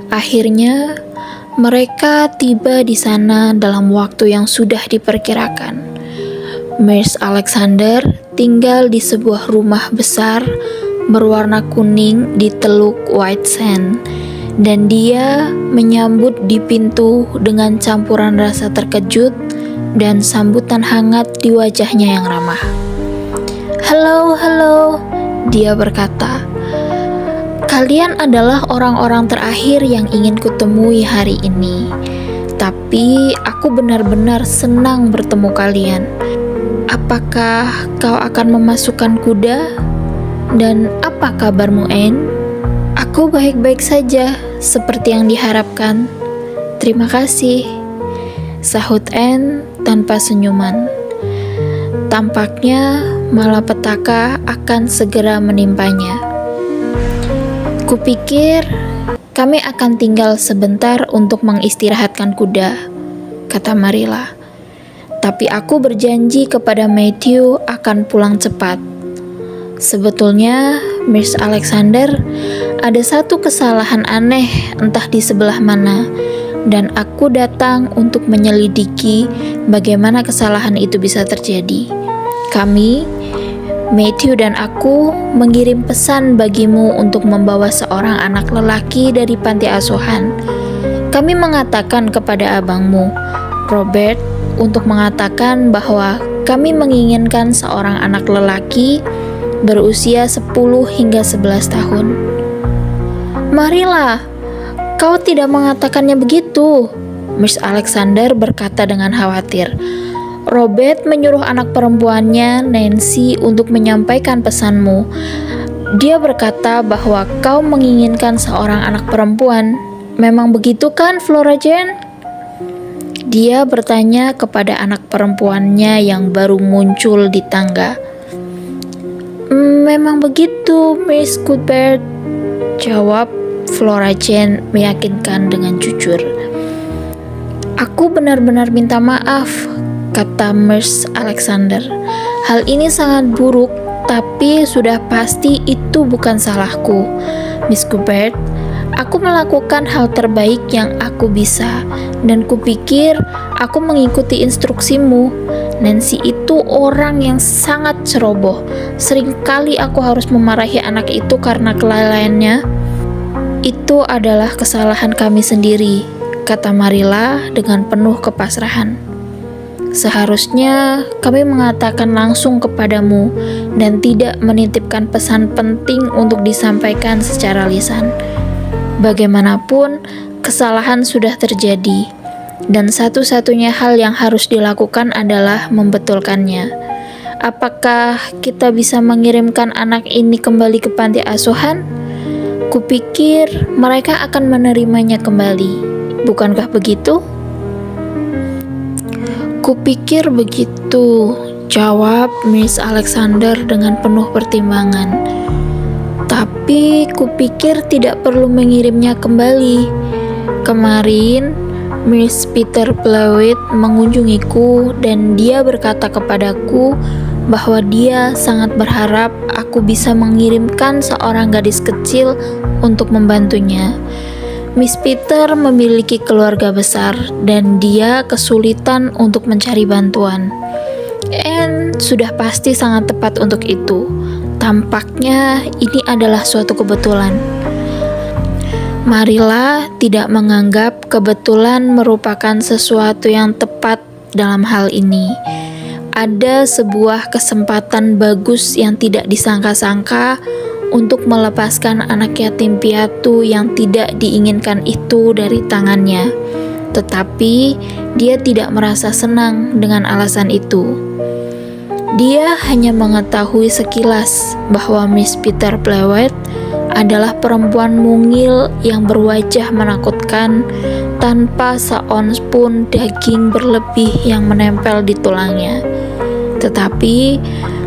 Akhirnya, mereka tiba di sana dalam waktu yang sudah diperkirakan. Miss Alexander tinggal di sebuah rumah besar berwarna kuning di Teluk White Sand, dan dia menyambut di pintu dengan campuran rasa terkejut dan sambutan hangat di wajahnya yang ramah. "Halo, halo," dia berkata. "Kalian adalah orang-orang terakhir yang ingin kutemui hari ini. Tapi aku benar-benar senang bertemu kalian. Apakah kau akan memasukkan kuda? Dan apa kabarmu, Anne?" "Aku baik-baik saja, seperti yang diharapkan. Terima kasih," sahut Anne tanpa senyuman. Tampaknya malapetaka akan segera menimpanya. "Kupikir kami akan tinggal sebentar untuk mengistirahatkan kuda," kata Marilla. "Tapi aku berjanji kepada Matthew akan pulang cepat. Sebetulnya, Miss Alexander, ada satu kesalahan aneh entah di sebelah mana, dan aku datang untuk menyelidiki bagaimana kesalahan itu bisa terjadi. Kami, Matthew dan aku, mengirim pesan bagimu untuk membawa seorang anak lelaki dari panti asuhan. Kami mengatakan kepada abangmu, Robert, untuk mengatakan bahwa kami menginginkan seorang anak lelaki berusia 10 hingga 11 tahun. "Marilla, kau tidak mengatakannya begitu," Miss Alexander berkata dengan khawatir. "Robert menyuruh anak perempuannya, Nancy, untuk menyampaikan pesanmu. Dia berkata bahwa kau menginginkan seorang anak perempuan. Memang begitu kan, Flora Jane?" Dia bertanya kepada anak perempuannya yang baru muncul di tangga. "Memang begitu, Miss Cuthbert," jawab Flora Jane meyakinkan dengan jujur. "Aku benar-benar minta maaf," kata Miss Alexander. "Hal ini sangat buruk, tapi sudah pasti itu bukan salahku, Miss Cuthbert. Aku melakukan hal terbaik yang aku bisa, dan kupikir aku mengikuti instruksimu. Nancy itu orang yang sangat ceroboh. Seringkali aku harus memarahi anak itu karena kelalaiannya." "Itu adalah kesalahan kami sendiri," kata Marilla dengan penuh kepasrahan. "Seharusnya kami mengatakan langsung kepadamu dan tidak menitipkan pesan penting untuk disampaikan secara lisan. Bagaimanapun, kesalahan sudah terjadi, dan satu-satunya hal yang harus dilakukan adalah membetulkannya. Apakah kita bisa mengirimkan anak ini kembali ke panti asuhan? Kupikir mereka akan menerimanya kembali. Bukankah begitu?" "Kupikir begitu," jawab Miss Alexander dengan penuh pertimbangan. "Tapi kupikir tidak perlu mengirimnya kembali. Kemarin, Miss Peter Blewett mengunjungiku dan dia berkata kepadaku bahwa dia sangat berharap aku bisa mengirimkan seorang gadis kecil untuk membantunya. Miss Peter memiliki keluarga besar dan dia kesulitan untuk mencari bantuan. Anne sudah pasti sangat tepat untuk itu. Tampaknya ini adalah suatu kebetulan." Marilla tidak menganggap kebetulan merupakan sesuatu yang tepat dalam hal ini. Ada sebuah kesempatan bagus yang tidak disangka-sangka untuk melepaskan anak yatim piatu yang tidak diinginkan itu dari tangannya. Tetapi dia tidak merasa senang dengan alasan itu. Dia hanya mengetahui sekilas bahwa Miss Peter Blewett adalah perempuan mungil yang berwajah menakutkan tanpa seons pun daging berlebih yang menempel di tulangnya. Tetapi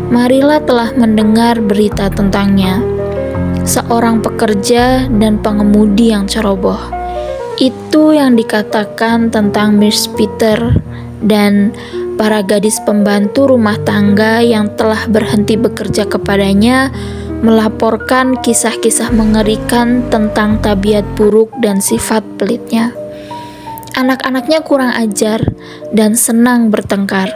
Marilla telah mendengar berita tentangnya. Seorang pekerja dan pengemudi yang ceroboh. Itu yang dikatakan tentang Miss Peter dan para gadis pembantu rumah tangga yang telah berhenti bekerja kepadanya melaporkan kisah-kisah mengerikan tentang tabiat buruk dan sifat pelitnya. Anak-anaknya kurang ajar dan senang bertengkar.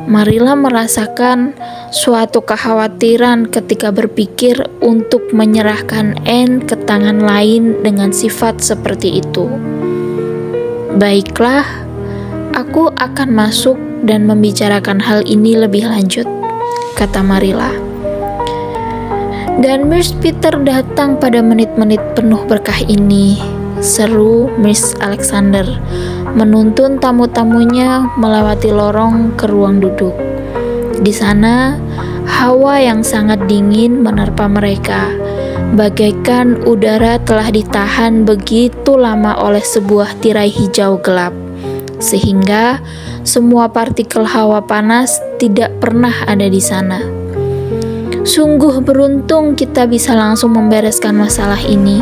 Marilla merasakan suatu kekhawatiran ketika berpikir untuk menyerahkan Anne ke tangan lain dengan sifat seperti itu. "Baiklah, aku akan masuk dan membicarakan hal ini lebih lanjut," kata Marilla. "Dan Miss Peter datang pada menit-menit penuh berkah ini," seru Miss Alexander, menuntun tamu-tamunya melewati lorong ke ruang duduk. Di sana, hawa yang sangat dingin menerpa mereka, bagaikan udara telah ditahan begitu lama oleh sebuah tirai hijau gelap, sehingga semua partikel hawa panas tidak pernah ada di sana. "Sungguh beruntung kita bisa langsung membereskan masalah ini.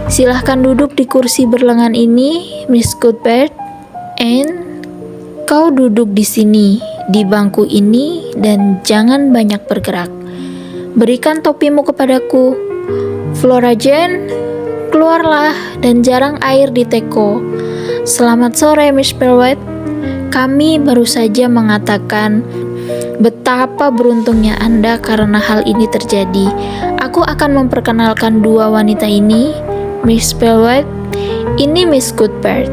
Silahkan duduk di kursi berlengan ini, Miss Cuthbert. Anne, kau duduk di sini, di bangku ini, dan jangan banyak bergerak. Berikan topimu kepadaku. Flora Jane, keluarlah dan jarang air di teko. Selamat sore, Miss Perwet. Kami baru saja mengatakan betapa beruntungnya Anda karena hal ini terjadi. Aku akan memperkenalkan dua wanita ini. Miss Perwet, ini Miss Cuthbert.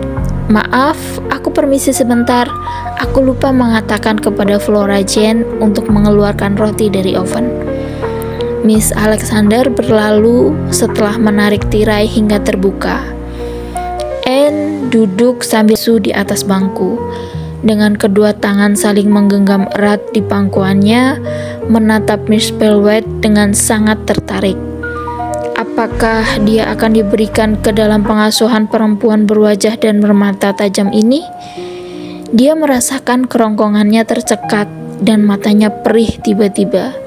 Maaf, aku permisi sebentar. Aku lupa mengatakan kepada Flora Jane untuk mengeluarkan roti dari oven." Miss Alexander berlalu setelah menarik tirai hingga terbuka. Anne duduk sambil di atas bangku. Dengan kedua tangan saling menggenggam erat di pangkuannya, menatap Miss Perwet dengan sangat tertarik. Apakah dia akan diberikan ke dalam pengasuhan perempuan berwajah dan bermata tajam ini? Dia merasakan kerongkongannya tercekat dan matanya perih tiba-tiba.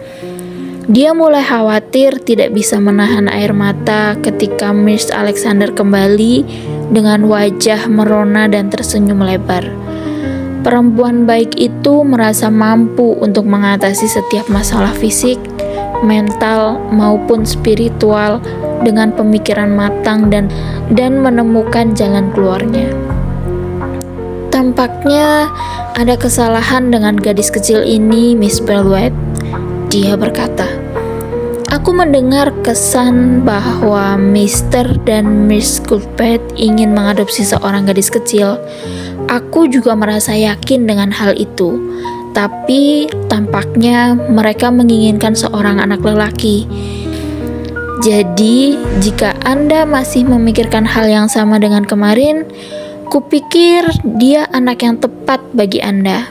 Dia mulai khawatir tidak bisa menahan air mata ketika Miss Alexander kembali dengan wajah merona dan tersenyum lebar. Perempuan baik itu merasa mampu untuk mengatasi setiap masalah fisik, mental, maupun spiritual dengan pemikiran matang dan menemukan jalan keluarnya. "Tampaknya ada kesalahan dengan gadis kecil ini, Miss Perwet," dia berkata. "Aku mendengar kesan bahwa Mr. dan Miss Cuthbert ingin mengadopsi seorang gadis kecil. Aku juga merasa yakin dengan hal itu. Tapi tampaknya mereka menginginkan seorang anak lelaki. Jadi, jika Anda masih memikirkan hal yang sama dengan kemarin, kupikir dia anak yang tepat bagi Anda."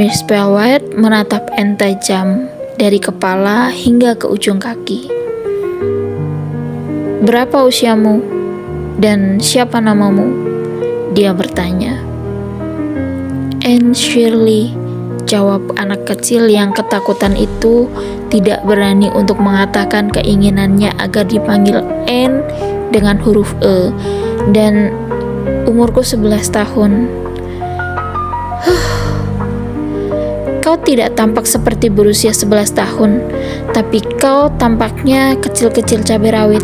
Miss Perwet menatap Anne tajam dari kepala hingga ke ujung kaki. "Berapa usiamu? Dan siapa namamu?" dia bertanya. "Anne Shirley," jawab anak kecil yang ketakutan itu, tidak berani untuk mengatakan keinginannya agar dipanggil Anne dengan huruf E. "Dan umurku 11 tahun. Kau tidak tampak seperti berusia 11 tahun, tapi kau tampaknya kecil-kecil cabai rawit.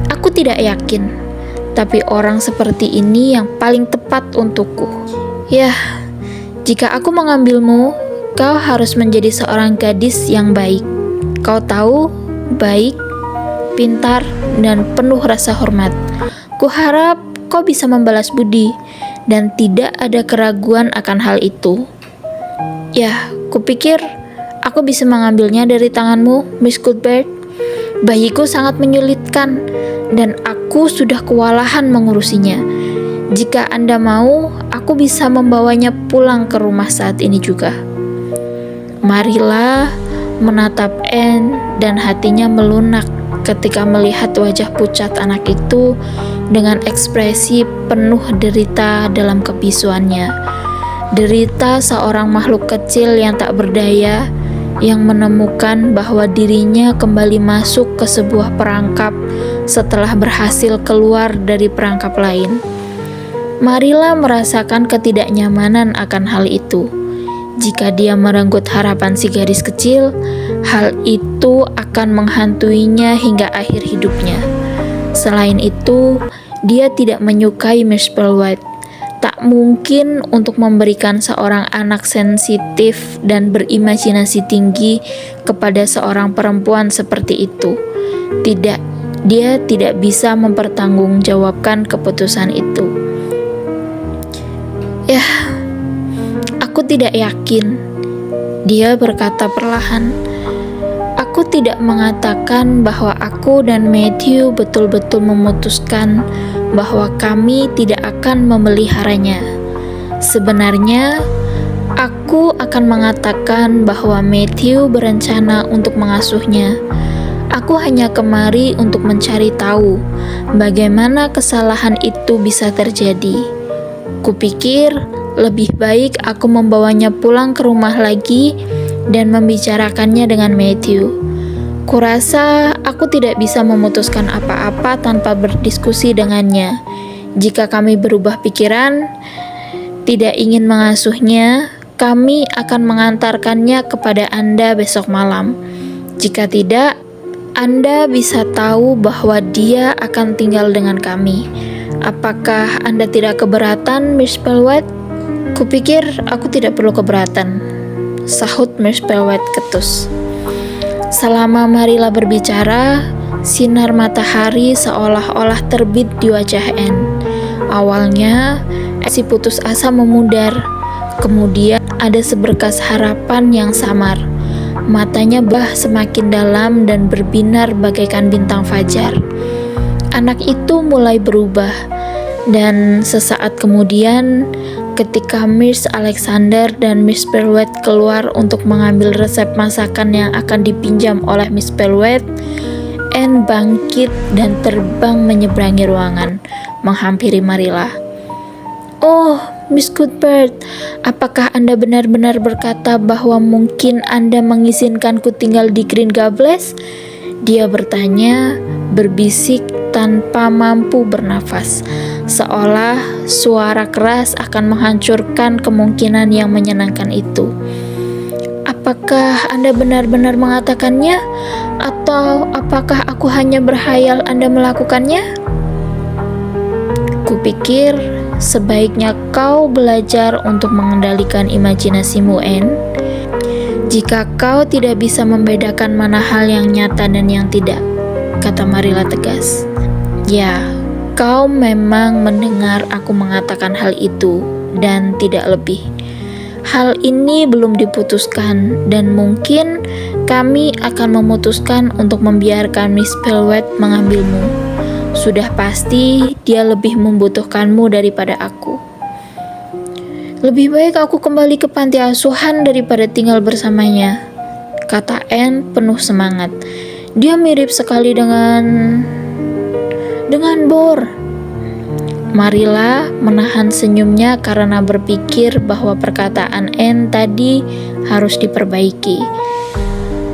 Aku tidak yakin, tapi orang seperti ini yang paling tepat untukku. Yah, jika aku mengambilmu, kau harus menjadi seorang gadis yang baik. Kau tahu, baik, pintar, dan penuh rasa hormat. Kuharap kau bisa membalas budi, dan tidak ada keraguan akan hal itu. Ya, kupikir aku bisa mengambilnya dari tanganmu, Miss Cuthbert. Bayiku sangat menyulitkan, dan aku sudah kewalahan mengurusinya. Jika Anda mau, aku bisa membawanya pulang ke rumah saat ini juga." Marilla menatap Anne dan hatinya melunak ketika melihat wajah pucat anak itu dengan ekspresi penuh derita dalam kebisuannya. Derita seorang makhluk kecil yang tak berdaya, yang menemukan bahwa dirinya kembali masuk ke sebuah perangkap setelah berhasil keluar dari perangkap lain. Marilla merasakan ketidaknyamanan akan hal itu. Jika dia merenggut harapan si gadis kecil, Hal itu akan menghantuinya hingga akhir hidupnya. Selain itu, dia tidak menyukai Miss Perlwright. Tak mungkin untuk memberikan seorang anak sensitif dan berimajinasi tinggi kepada seorang perempuan seperti itu. Tidak, dia tidak bisa mempertanggungjawabkan keputusan itu. "Ya, aku tidak yakin," dia berkata perlahan. "Aku tidak mengatakan bahwa aku dan Matthew betul-betul memutuskan bahwa kami tidak akan memeliharanya. Sebenarnya, aku akan mengatakan bahwa Matthew berencana untuk mengasuhnya. Aku hanya kemari untuk mencari tahu bagaimana kesalahan itu bisa terjadi. Kupikir lebih baik aku membawanya pulang ke rumah lagi dan membicarakannya dengan Matthew. Kurasa aku tidak bisa memutuskan apa-apa tanpa berdiskusi dengannya. Jika kami berubah pikiran, tidak ingin mengasuhnya, kami akan mengantarkannya kepada Anda besok malam. Jika tidak, Anda bisa tahu bahwa dia akan tinggal dengan kami. Apakah Anda tidak keberatan, Miss Perlwright?" "Kupikir aku tidak perlu keberatan," sahut Miss Perlwright ketus. Selama Marilla berbicara, sinar matahari seolah-olah terbit di wajah Anne. Awalnya, si putus asa memudar. Kemudian ada seberkas harapan yang samar. Matanya semakin dalam dan berbinar bagaikan bintang fajar. Anak itu mulai berubah, dan sesaat kemudian, ketika Miss Alexander dan Miss Perlwright keluar untuk mengambil resep masakan yang akan dipinjam oleh Miss Perlwright, Anne bangkit dan terbang menyeberangi ruangan, menghampiri Marilla. "Oh, Miss Cuthbert, apakah Anda benar-benar berkata bahwa mungkin Anda mengizinkanku tinggal di Green Gables?" dia bertanya, berbisik tanpa mampu bernafas, seolah suara keras akan menghancurkan kemungkinan yang menyenangkan itu. "Apakah Anda benar-benar mengatakannya? Atau apakah aku hanya berhayal Anda melakukannya?" "Kupikir sebaiknya kau belajar untuk mengendalikan imajinasimu, Anne. Jika kau tidak bisa membedakan mana hal yang nyata dan yang tidak," kata Marilla tegas. "Ya, kau memang mendengar aku mengatakan hal itu, dan tidak lebih. Hal ini belum diputuskan, dan mungkin kami akan memutuskan untuk membiarkan Miss Perlwright mengambilmu. Sudah pasti dia lebih membutuhkanmu daripada aku." "Lebih baik aku kembali ke panti asuhan daripada tinggal bersamanya," kata Anne penuh semangat. "Dia mirip sekali dengan Bor." Marilla menahan senyumnya karena berpikir bahwa perkataan Anne tadi harus diperbaiki.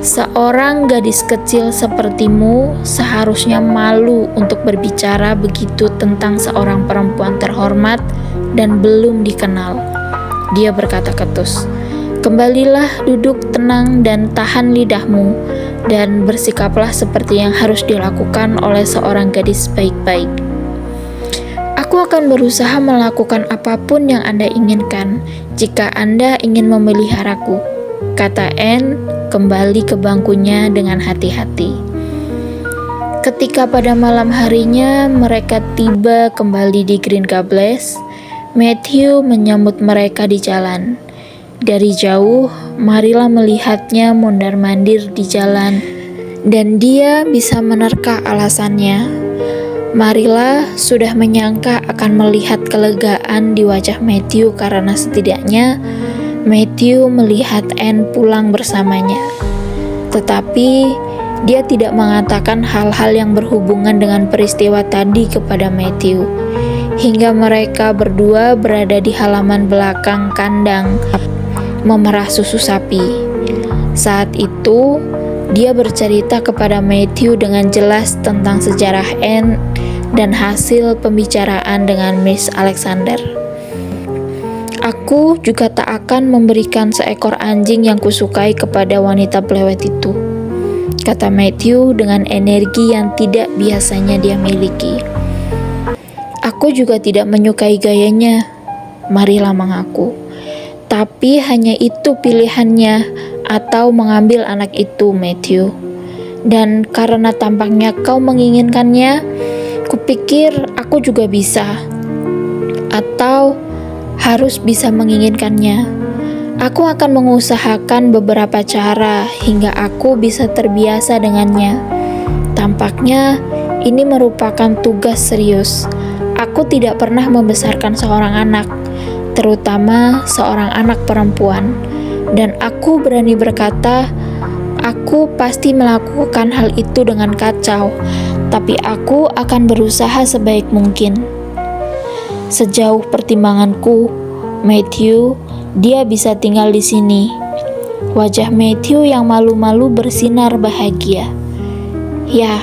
"Seorang gadis kecil sepertimu seharusnya malu untuk berbicara begitu tentang seorang perempuan terhormat dan belum dikenal," dia berkata ketus. "Kembalilah duduk tenang dan tahan lidahmu, dan bersikaplah seperti yang harus dilakukan oleh seorang gadis baik-baik." "Aku akan berusaha melakukan apapun yang Anda inginkan jika Anda ingin memeliharaku," kata Anne kembali ke bangkunya dengan hati-hati. Ketika pada malam harinya mereka tiba kembali di Green Gables, Matthew menyambut mereka di jalan. Dari jauh, Marilla melihatnya mondar-mandir di jalan, dan dia bisa menerka alasannya. Marilla sudah menyangka akan melihat kelegaan di wajah Matthew karena setidaknya Matthew melihat Anne pulang bersamanya. Tetapi dia tidak mengatakan hal-hal yang berhubungan dengan peristiwa tadi kepada Matthew, hingga mereka berdua berada di halaman belakang kandang memerah susu sapi. Saat itu, dia bercerita kepada Matthew dengan jelas tentang sejarah Anne dan hasil pembicaraan dengan Miss Alexander. Aku juga tak akan memberikan seekor anjing yang kusukai kepada wanita pelewet itu, kata Matthew dengan energi yang tidak biasanya dia miliki. Aku juga tidak menyukai gayanya, Marilla mengaku. Tapi hanya itu pilihannya, atau mengambil anak itu, Matthew. Dan karena tampaknya kau menginginkannya, kupikir aku juga bisa. Atau harus bisa menginginkannya. Aku akan mengusahakan beberapa cara hingga aku bisa terbiasa dengannya. Tampaknya ini merupakan tugas serius. Aku tidak pernah membesarkan seorang anak, terutama seorang anak perempuan. Dan aku berani berkata, aku pasti melakukan hal itu dengan kacau, tapi aku akan berusaha sebaik mungkin. Sejauh pertimbanganku, Matthew, dia bisa tinggal di sini. Wajah Matthew yang malu-malu bersinar bahagia. Ya,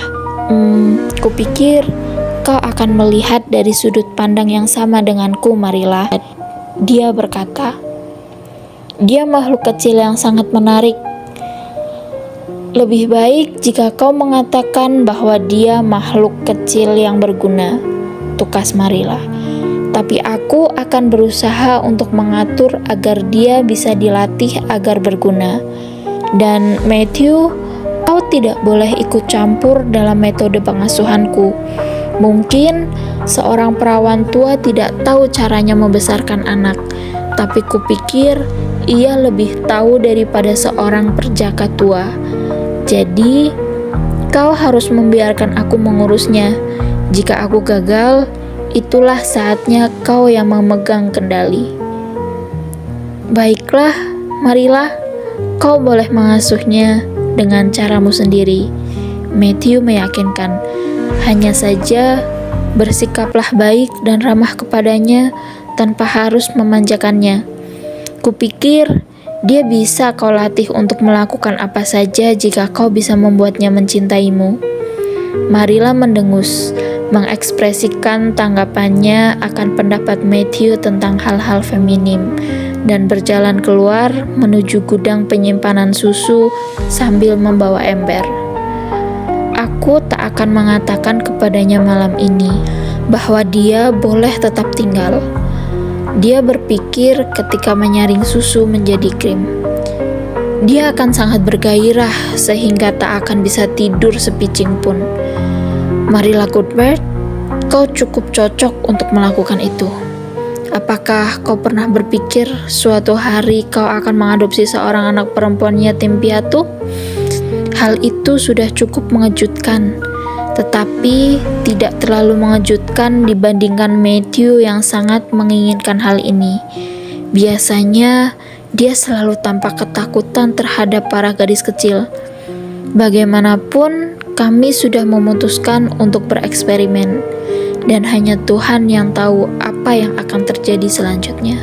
kupikir kau akan melihat dari sudut pandang yang sama denganku, Marilla. Dia berkata, dia makhluk kecil yang sangat menarik. Lebih baik jika kau mengatakan bahwa dia makhluk kecil yang berguna, tukas Marilla. Tapi aku akan berusaha untuk mengatur agar dia bisa dilatih agar berguna. Dan Matthew, kau tidak boleh ikut campur dalam metode pengasuhanku. Mungkin seorang perawan tua tidak tahu caranya membesarkan anak, tapi kupikir ia lebih tahu daripada seorang perjaka tua. Jadi, kau harus membiarkan aku mengurusnya. Jika aku gagal, itulah saatnya kau yang memegang kendali. Baiklah, Marilla, kau boleh mengasuhnya dengan caramu sendiri, Matthew meyakinkan. Hanya saja, bersikaplah baik dan ramah kepadanya tanpa harus memanjakannya. Kupikir dia bisa kau latih untuk melakukan apa saja jika kau bisa membuatnya mencintaimu. Marilla mendengus, mengekspresikan tanggapannya akan pendapat Matthew tentang hal-hal feminim, dan berjalan keluar menuju gudang penyimpanan susu sambil membawa ember. Aku tak akan mengatakan kepadanya malam ini bahwa dia boleh tetap tinggal. Dia berpikir ketika menyaring susu menjadi krim. Dia akan sangat bergairah sehingga tak akan bisa tidur sepicing pun. Marilla Cuthbert, kau cukup cocok untuk melakukan itu. Apakah kau pernah berpikir suatu hari kau akan mengadopsi seorang anak perempuan yatim piatu? Hal itu sudah cukup mengejutkan, tetapi tidak terlalu mengejutkan dibandingkan Matthew yang sangat menginginkan hal ini. Biasanya, dia selalu tampak ketakutan terhadap para gadis kecil. Bagaimanapun, kami sudah memutuskan untuk bereksperimen, dan hanya Tuhan yang tahu apa yang akan terjadi selanjutnya.